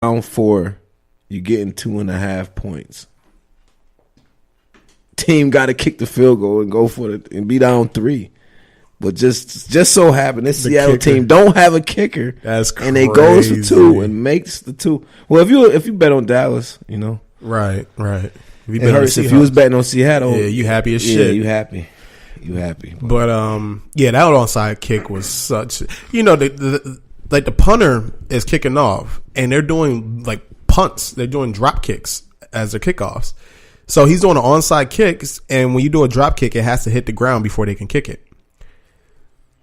Round 4, you're getting 2.5 points. Team got to kick the field goal and go for it and be down 3. But just so happened this Seattle team don't have a kicker. That's crazy. And they goes for 2 and makes the 2. Well, if you bet on Dallas, right. It hurts if you was betting on Seattle. Yeah, you happy as shit. Yeah, you happy. But that onside kick was such. The punter is kicking off, and they're doing like punts. They're doing drop kicks as their kickoffs. So he's doing an onside kicks, and when you do a drop kick, it has to hit the ground before they can kick it.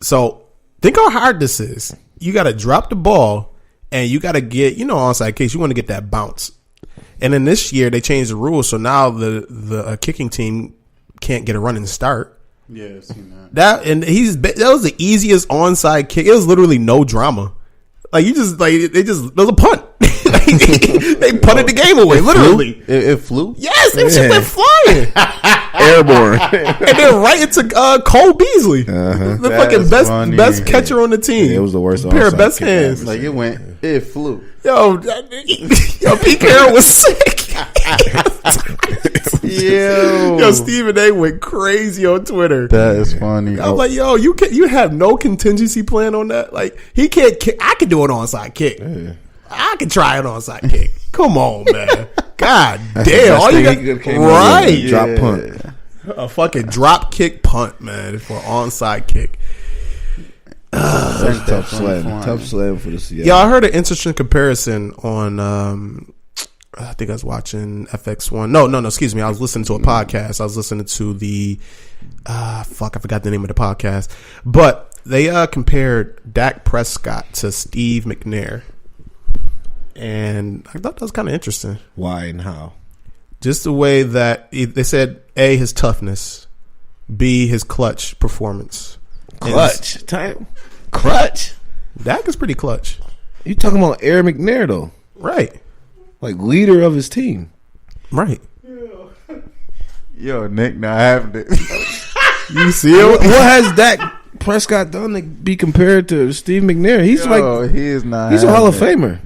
So think how hard this is. You got to drop the ball, and you got to get, onside kicks. You want to get that bounce. And then this year they changed the rules, so now the kicking team can't get a running start. Yeah, I've seen that. That was the easiest onside kick. It was literally no drama. Like there was a punt. They punted the game away, literally. It flew? Yes, it just went flying. Airborne. And then right into Cole Beasley. The fucking best catcher on the team. Yeah, it was the worst pair of best hands. Like it flew. Yo, Pete Carroll was sick. Yo, Stephen A went crazy on Twitter. That is funny. I was like, yo, you have no contingency plan on that? Like, he can't kick. I can do an onside kick. Yeah. I can try an onside kick. Come on, man. God damn. All you got, right. Drop punt. A fucking drop kick punt, man, for an onside kick. Tough slam for the Seattle. Yeah, I heard an interesting comparison on I think I was watching FX1. No, excuse me. I was listening to a podcast. I was listening to the I forgot the name of the podcast. But they compared Dak Prescott to Steve McNair. And I thought that was kind of interesting. Why and how? Just the way that they said, A, his toughness, B, his clutch performance. Clutch? Clutch? Dak is pretty clutch. You talking about Aaron McNair, though? Right. Like leader of his team. Right. Yo, Nick not having it. You see it? What has Dak Prescott done to be compared to Steve McNair? He's he's a Hall of Famer.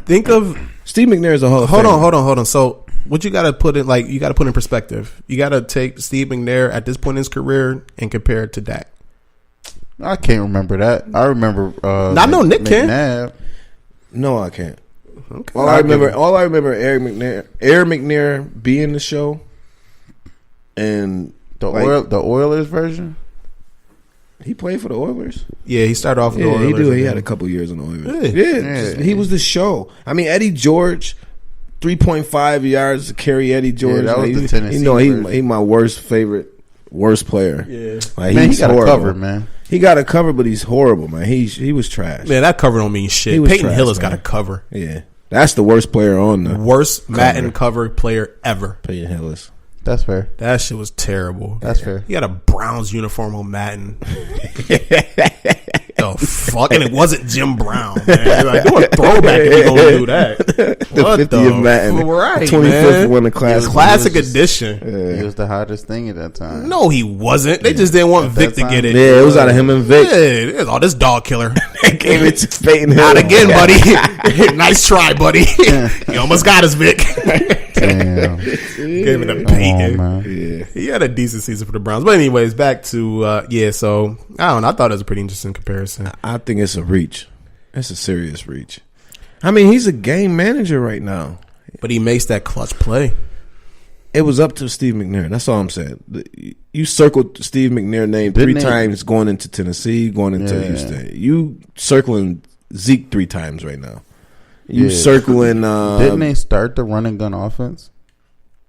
Think of Steve McNair is a Hall of Famer. Hold on. So what you got to put in perspective. You got to take Steve McNair at this point in his career and compare it to Dak. I can't remember that. I remember. I know Nick McNabb. Can. No, I can't. Okay. All I remember, Aaron McNair being the show, and the Oilers version. He played for the Oilers. Yeah, he started off with the Oilers. He had a couple years in the Oilers. Yeah. He was the show. I mean, Eddie George, 3.5 yards to carry Eddie George. Yeah, that was the Tennessee. He my worst player. Yeah, like, man, he got a cover, man. He got a cover, but he's horrible, man. He was trash. Man, that cover don't mean shit. Peyton Hillis got a cover. Yeah, that's the worst player on the worst Madden cover player ever. Peyton Hillis. That's fair. That shit was terrible. That's fair. He had a Browns uniform on Madden. The fuck? And it wasn't Jim Brown, man. Like, do a throwback if you gonna do that. The 50th Madden. Right, 25th one of classic edition. He was the hottest thing at that time. No, he wasn't. They just didn't want Vic to get it. Yeah, it was out of him and Vic. Yeah, it was all this dog killer. They gave it to Peyton Hillis. Not again, buddy. Nice try, buddy. You almost got us, Vic. Damn. Gave it to Peyton. Yeah. He had a decent season for the Browns. But anyways, back to so I don't know. I thought it was a pretty interesting comparison. I think it's a reach. It's a serious reach. I mean, he's a game manager right now. But he makes that clutch play. It was up to Steve McNair. That's all I'm saying. You circled Steve McNair's name three times going into Tennessee, going into Houston. You circling Zeke 3 times right now. You circling... Didn't they start the run and gun offense?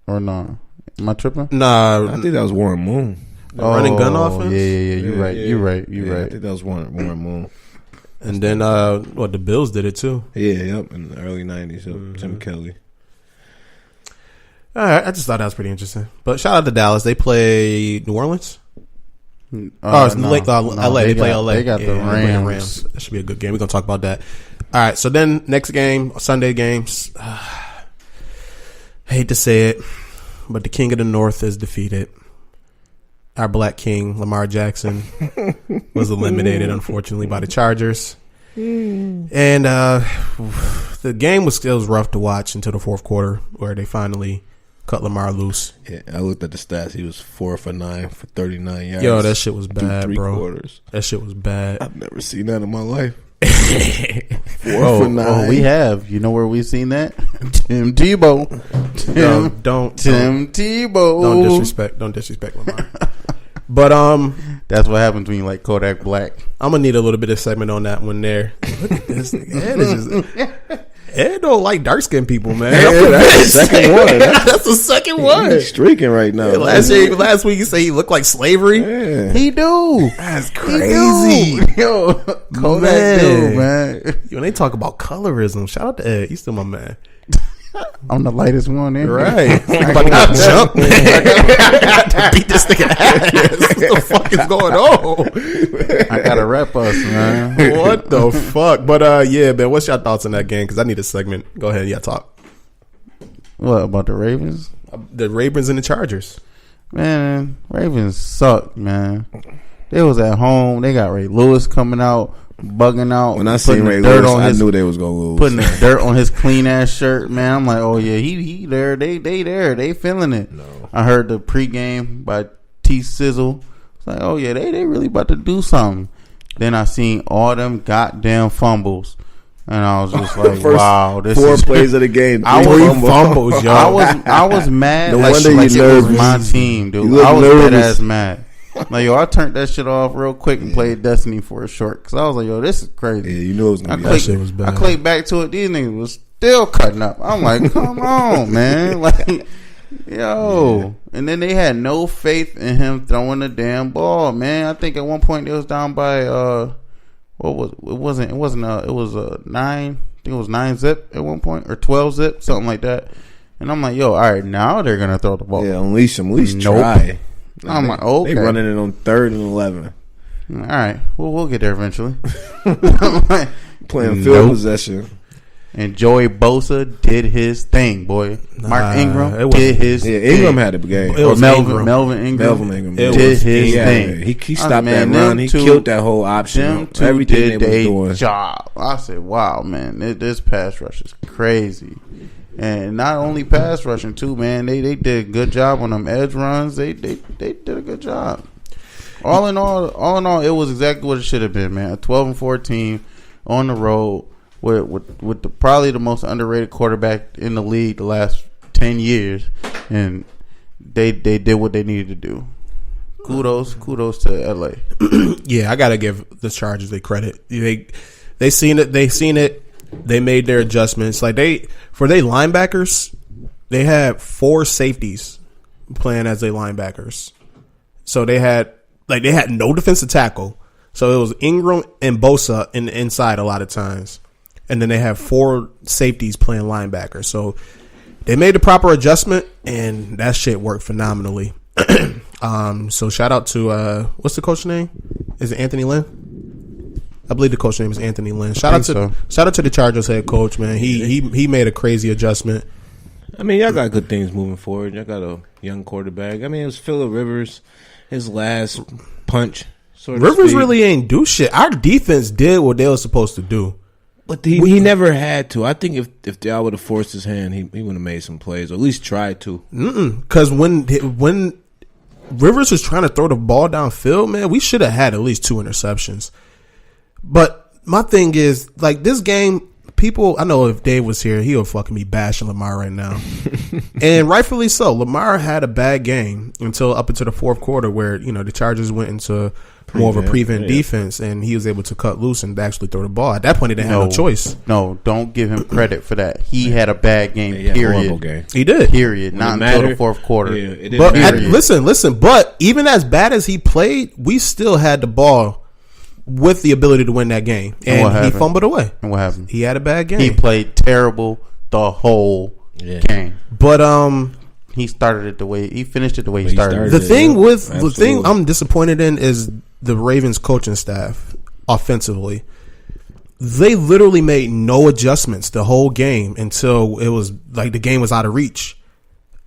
Or no? Am I tripping? Nah. I think that was Warren Moon. Run and gun offense? Yeah. You're right. You're right. I think that was Warren Moon. And then, the Bills did it too. Yeah, in the early 90s. Tim Kelly. All right, I just thought that was pretty interesting. But shout out to Dallas. They play New Orleans? LA. They play LA. They got the Rams. That should be a good game. We're going to talk about that. All right, so then next game, Sunday games. Hate to say it, but the king of the North is defeated. Our black king, Lamar Jackson, was eliminated, unfortunately, by the Chargers. And the game was still rough to watch until the fourth quarter, where they finally cut Lamar loose. Yeah, I looked at the stats. He was 4 for 9 for 39 yards. Yo, that shit was bad, three bro. quarters. That shit was bad. I've never seen that in my life. 4 Oh, for 9. oh, we have. You know where we seen that? Tim Tebow. Don't Tebow. Don't disrespect Lamar. But that's what happens when you like Kodak Black. I'm gonna need a little bit of segment on that one there. Look at this nigga. Ed don't like dark skinned people, man. Yeah, that's the second one. That's the second one. He's streaking right now. Yeah, last week you say he looked like slavery. Yeah. He do. That's crazy. Yo, Kodak do, man. When they talk about colorism, shout out to Ed. He's still my man. I'm the lightest one in. Right. I'm about to jump. To beat this nigga ass. What the fuck is going on? I gotta rep us, man. What the fuck? But yeah, man, what's your thoughts on that game? Because I need a segment. Go ahead, yeah, talk. What about the Ravens? The Ravens and the Chargers. Man, Ravens suck, man. They was at home. They got Ray Lewis coming out, bugging out. When I seen Ray Lewis, I knew they was gonna lose. Putting the dirt on his clean ass shirt, man. I'm like, oh yeah, he there. They there. They feeling it. No. I heard the pregame by T Sizzle. It's like, oh yeah, they really about to do something. Then I seen all them goddamn fumbles. And I was just like, wow, this 4 is plays of the game. I was fumbles, yo. I was mad. No like, wonder like you it was nervous. my team, dude. You I was nervous. dead ass mad. Like, yo, I turned that shit off real quick and played Destiny for a short. Because I was like, yo, this is crazy. Yeah, you know it was I gonna be that shit was bad. I clicked back to it. These niggas was still cutting up. I'm like, come on, man. Like, yo. Yeah. And then they had no faith in him throwing the damn ball, man. I think at one point they was down by what was it was 9. I think it was 9 zip at one point, or 12 zip, something like that. And I'm like, yo, all right, now they're gonna throw the ball. Yeah, unleash them. At least Nope. try. I'm like, okay. They running it on 3rd and 11. All right, well, we'll get there eventually. Playing field possession. And Joey Bosa did his thing, boy. Mark Ingram did his thing. Ingram had a game. It was Melvin Ingram did his thing. He stopped that run. He killed that whole option. Them two Everything did they was doing. job. I said, wow, man, this pass rush is crazy. And not only pass rushing too, man. They did a good job on them edge runs. They did a good job. All in all, it was exactly what it should have been, man. A 12-14 on the road with probably the most underrated quarterback in the league the last 10 years, and they did what they needed to do. Kudos to LA. Yeah, I gotta give the Chargers their credit. They seen it. They made their adjustments. Like for their linebackers, they had 4 safeties playing as their linebackers. So they had no defensive tackle. So it was Ingram and Bosa in the inside a lot of times. And then they have 4 safeties playing linebackers. So they made the proper adjustment, and that shit worked phenomenally. So shout out to what's the coach's name? Is it Anthony Lynn? I believe the coach's name is Anthony Lynn. Shout out to the Chargers head coach, man. He made a crazy adjustment. I mean, y'all got good things moving forward. Y'all got a young quarterback. I mean, it was Phillip Rivers, his last punch. Rivers really ain't do shit. Our defense did what they were supposed to do. But he never had to. I think if y'all would have forced his hand, he would have made some plays, or at least tried to. Because when Rivers was trying to throw the ball downfield, man, we should have had at least 2 interceptions. But my thing is, like, this game, people, I know if Dave was here, he would fucking be bashing Lamar right now. And rightfully so. Lamar had a bad game up until the fourth quarter, where, the Chargers went into more of a prevent defense, and he was able to cut loose and actually throw the ball. At that point, he didn't have no choice. No, don't give him credit for that. He had a bad game, period. He did. Period. Not until the fourth quarter. Yeah, but listen, but even as bad as he played, we still had the ball with the ability to win that game. And he fumbled away. And what happened? He had a bad game. He played terrible the whole game. But he started it the way he finished it the way he started. The thing I'm disappointed in is the Ravens coaching staff offensively. They literally made no adjustments the whole game until it was like the game was out of reach.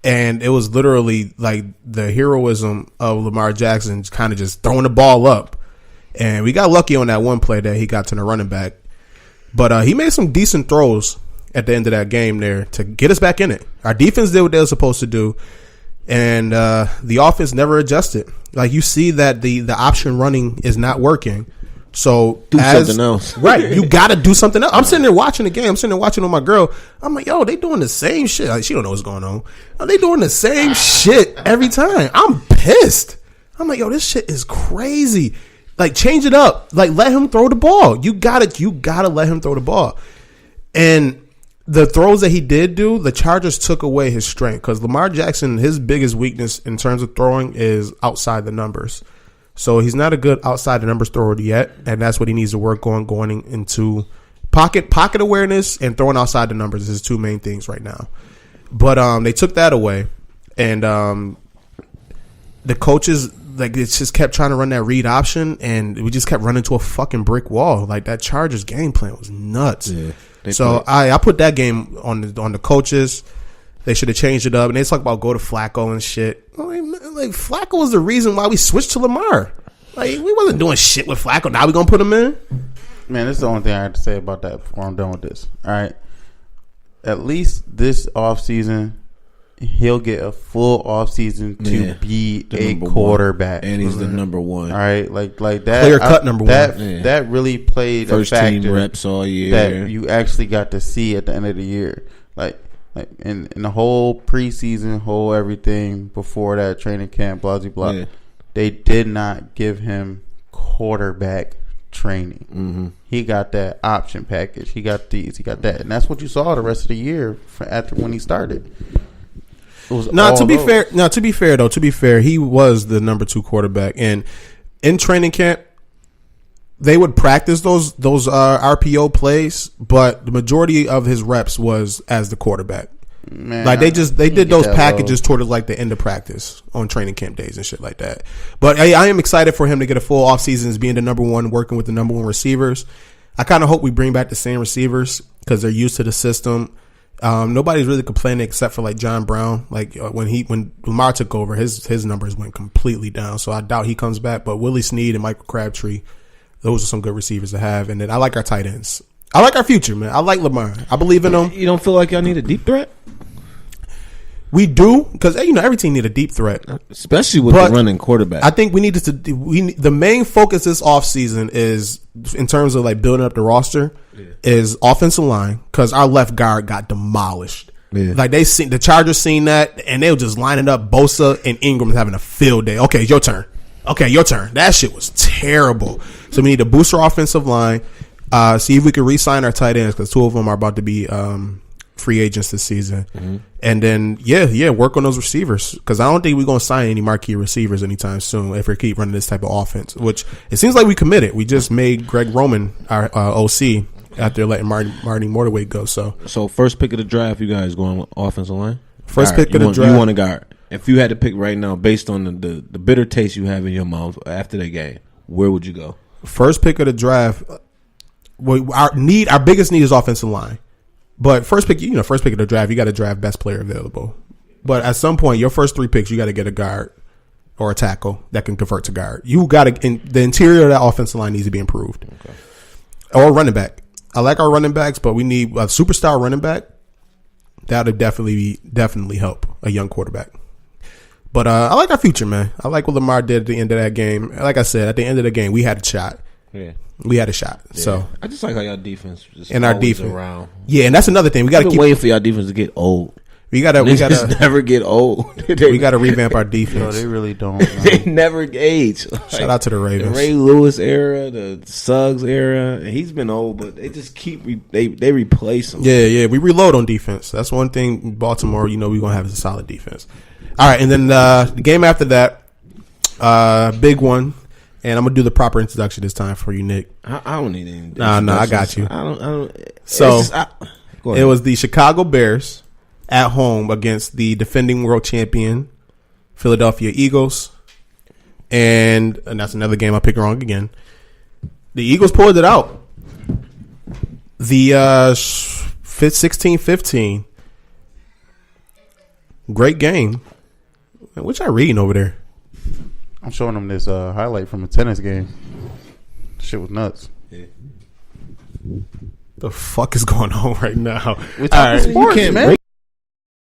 And it was literally like the heroism of Lamar Jackson kind of just throwing the ball up. And we got lucky on that one play that he got to the running back. But he made some decent throws at the end of that game there to get us back in it. Our defense did what they were supposed to do, and the offense never adjusted. Like, you see that the option running is not working. So do something else. Right. You got to do something else. I'm sitting there watching the game. I'm sitting there watching with my girl. I'm like, yo, they doing the same shit. Like, she don't know what's going on. They doing the same shit every time. I'm pissed. I'm like, yo, this shit is crazy. Like, change it up. Like, let him throw the ball. You gotta let him throw the ball. And the throws that he did do, the Chargers took away his strength, because Lamar Jackson, his biggest weakness in terms of throwing is outside the numbers. So he's not a good outside the numbers thrower yet, and that's what he needs to work on going into pocket awareness and throwing outside the numbers is his two main things right now. But they took that away, and the coaches, like, it just kept trying to run that read option, and we just kept running to a fucking brick wall. Like, that Chargers game plan was nuts. Yeah, so I put that game on the coaches. They should have changed it up. And they talk about go to Flacco and shit. Like, Flacco was the reason why we switched to Lamar. Like, we wasn't doing shit with Flacco. Now we gonna put him in? Man, this is the only thing I have to say about that before I'm done with this. All right. At least this offseason, he'll get a full offseason to be a quarterback. And he's the number one. All right. Like that. Clear cut number one. That really played first a factor team reps all year. that you actually got to see at the end of the year. Like in the whole preseason, whole everything before that training camp, blah, blah, blah. Yeah. They did not give him quarterback training. Mm-hmm. He got that option package. He got these. He got that. And that's what you saw the rest of the year after when he started. To be fair, he was the number 2 quarterback. And in training camp, they would practice those RPO plays, but the majority of his reps was as the quarterback. Man, like, they did those packages toward like the end of practice on training camp days and shit like that. But I am excited for him to get a full offseason as being the number 1, working with the number 1 receivers. I kind of hope we bring back the same receivers because they're used to the system. Nobody's really complaining except for like John Brown. Like when Lamar took over, his numbers went completely down. So I doubt he comes back. But Willie Snead and Michael Crabtree, those are some good receivers to have. And then I like our tight ends. I like our future, man. I like Lamar. I believe in him. You don't feel like y'all need a deep threat? We do, because every team need a deep threat, especially with the running quarterback. I think we needed to. The main focus this offseason is, in terms of like building up the roster, is offensive line, because our left guard got demolished. Yeah. Like, the Chargers seen that, and they were just lining up Bosa and Ingram having a field day. Okay, your turn. That shit was terrible. So we need to boost our offensive line. See if we can re-sign our tight ends, because 2 of them are about to be free agents this season. Mm-hmm. And then, work on those receivers, because I don't think we're going to sign any marquee receivers anytime soon if we keep running this type of offense, which it seems like we committed. We just made Greg Roman our OC after letting Martin Mortaway go. So first pick of the draft, you guys going with offensive line? First pick of the draft. You want a guard. If you had to pick right now, based on the bitter taste you have in your mouth after that game, where would you go? First pick of the draft, our biggest need is offensive line. But first pick of the draft, you got to draft best player available. But at some point, your first 3 picks, you got to get a guard or a tackle that can convert to guard. You got to, the interior of that offensive line needs to be improved. Okay. Or running back. I like our running backs, but we need a superstar running back. That would definitely help a young quarterback. But I like our future, man. I like what Lamar did at the end of that game. Like I said, at the end of the game, we had a shot. Yeah. We had a shot. Yeah. So I just like how y'all defense just and our defense around. Yeah, and that's another thing. We got to keep waiting for y'all defense to get old. We gotta never get old. We gotta revamp our defense. No, they really don't. They never age. Shout out to the Ravens. The Ray Lewis era, the Suggs era. He's been old, but they just keep they replace him. Yeah. We reload on defense. That's one thing. Baltimore, we're gonna have a solid defense. All right, and then the game after that, big one. And I'm gonna do the proper introduction this time for you, Nick. I don't need any. No, I got you. I don't. So it was the Chicago Bears at home against the defending world champion Philadelphia Eagles, and that's another game I picked wrong again. The Eagles pulled it out. The 16-15. Great game. What y'all reading over there? I'm showing them this highlight from a tennis game. Shit was nuts. Yeah. The fuck is going on right now? We talking sports, you can't man. break